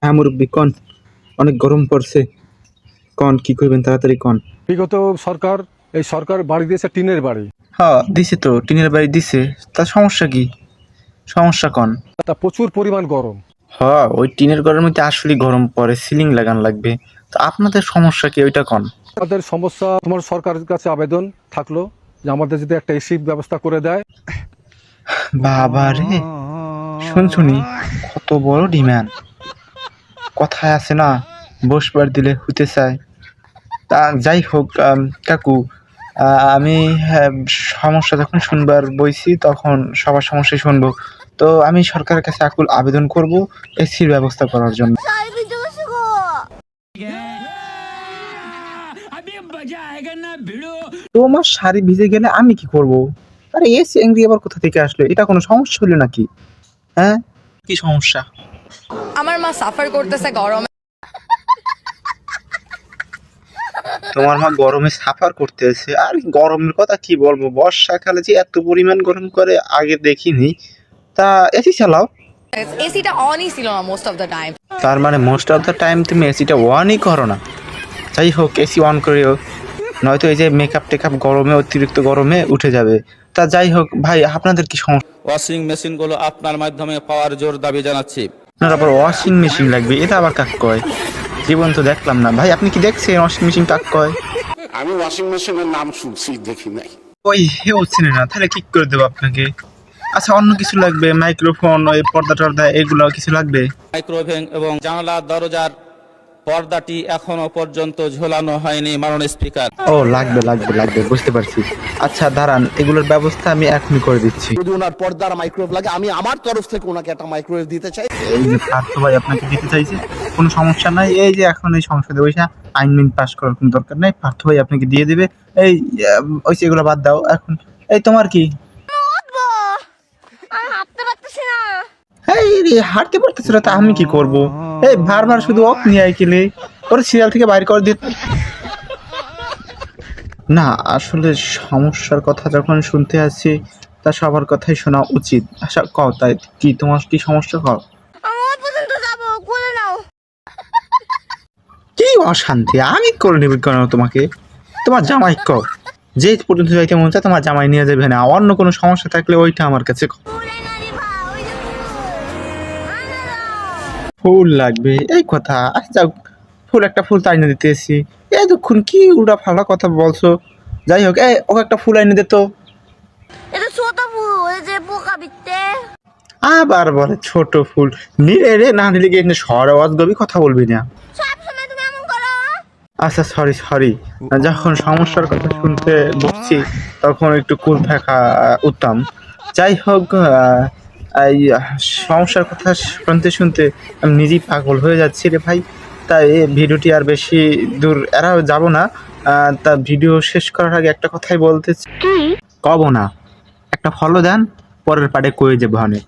হ্যাঁ মুরব্বী কন, অনেক গরম পড়ছে। কন কি করবেন তাড়াতাড়ি কন। বিগত সরকার এই সরকার বাড়ি দিয়েছে টিনের বাড়ি। হ্যাঁ দিছে তো, টিনের বাড়ি দিছে, তা সমস্যা কি? সমস্যা কন। তা প্রচুর পরিমাণ গরম। হ্যাঁ ওই টিনের ঘরের মধ্যে আসলে গরম পড়ে, সিলিং লাগান লাগবে। তো আপনাদের সমস্যা কি ওইটা কন। আমাদের সমস্যা, তোমার সরকারের কাছে আবেদন থাকলো যে আমাদের যদি একটা এসি ব্যবস্থা করে দেয়। বাবা রে, শুনছুনি কত বড় ডিমান্ড। কথায় আছে না, বসবার দিলে হইতে চায়। তা যাই হোক কাকু, আমি সমস্যা যখন শুনবার বইছি তখন সবার সমস্যাই শুনবো। তো আমি সরকারের কাছে আকুল আবেদন করব এসির ব্যবস্থা করার জন্য। তোমার শাড়ি ভিজে গেলে আমি কি করব? আরে এসি এংরি আবার কোথা থেকে আসলো? এটা কোনো সমস্যা হলো নাকি? হ্যাঁ কি সমস্যা? আমার মা সাফার করতেছে গরমে। তোমার মা গরমে সাফার করতেছে? আর গরমের কথা কি বলবো, বর্ষাকালে যে এত পরিমাণ গরম করে আগে দেখিনি। তা এসি চালাও। এসিটা অনই ছিল না মোস্ট অফ দ্য টাইম। তার মানে মোস্ট অফ দ্য টাইম তুমি এসিটা অনই করো না? যাই হোক এসি অন করিও, নয়তো এই যে মেকআপ টেকআপ গরমে, অতিরিক্ত গরমে উঠে যাবে। তা যাই হোক ভাই, আপনাদের কি সমস্যা? ওয়াশিং মেশিনগুলো আপনার মাধ্যমে পাওয়ার জোর দাবি জানাচ্ছি। আপনার আবার ওয়াশিং মেশিন লাগবে? এটা আবার কাক কয়? জীবন তো দেখলাম না ভাই। আপনি কি দেখছেন ওয়াশিং মেশিন কাক কয়? আমি ওয়াশিং মেশিনের নাম শুনছি, দেখি নাই। ওই হেও চিনে না, তাহলে কি করে দেবো আপনাকে? আচ্ছা অন্য কিছু লাগবে? মাইক্রোফোন, ওই পর্দা টর্দা এগুলো কিছু লাগবে? মাইক্রোওভেন এবং জানালা দরজার পর্দাটি এখনো পর্যন্ত ঝোলানো হয়নি মাননীয় স্পিকার। ও লাগবে লাগবে লাগবে, বুঝতে পারছি। আচ্ছা দাঁড়ান, এগুলোর ব্যবস্থা আমি এখনই করে দিচ্ছি। যদি ওনার পর্দার মাইক্রোওয়েভ লাগে, আমি আমার তরফ থেকে ওনাকে একটা মাইক্রোওয়েভ দিতে চাই। এই যে পার্থ ভাই আপনাকে দিতে চাইছে, কোনো সমস্যা নাই। এই যে এখন এই সংসদে বসে আইন মিন পাস করার কোনো দরকার নাই, পার্থ ভাই আপনাকে দিয়ে দেবে। এই ওই এগুলো বাদ দাও এখন। এই তোমার কি? আমি হাঁটতে পারতেছি না। এই রে, হাঁটতে পারতেছ না? তা আমি কি করব? এই বারবার শুধু অফ নিয়ে আইকিলে ওরে সিরিয়াল থেকে বাইর করে দিত না। আসলে সমস্যার কথা যখন শুনতে আসছি, তা সবার কথাই শোনা উচিত। আচ্ছা কও, তাই কি তোমার কি সমস্যা? কও আমি ওই পর্যন্ত যাবো, কোলে নাও। কি অশান্তি, আমি করে নেব কেন তোমাকে? তোমার জামাই কও, যে পর্যন্ত যাইতে মন চায় তোমার জামাই নিয়ে যাবে না। অন্য কোনো সমস্যা থাকলে ওইটা আমার কাছে কও। কোলে না রে ভাই, ওই যে ফুল লাগবে এই কথা? আচ্ছা ফুল, একটা ফুল তাই না দিতেছি। এতক্ষণ কি উল্টা ফাল্টা কথা বলছো? যাই হোক, এই ওকে একটা ফুল এনে দে তো। এটা ছোট ফুল, ওই যে পোকা বিতে। আবার বলে ছোট ফুল। নিলে রে, না নিলে গিয়ে সর আওয়াজ গবি, কথা বলবি না। সব সময় তুমি এমন করো। আচ্ছা সরি সরি, যখন সমস্যার কথা শুনতে বসছি তখন একটু কুল থাকা উত্তম। যাই হোক এই সমস্যার কথা শুনতে শুনতে আমি নিজেই পাগল হয়ে যাচ্ছি রে ভাই। তাই এই ভিডিওটি আর বেশি দূর এড়াও যাব না। তা ভিডিও শেষ করার আগে একটা কথাই বলতে কব না, একটা ফলো দেন, পরের পার্টে কয়ে যাবো অনেক।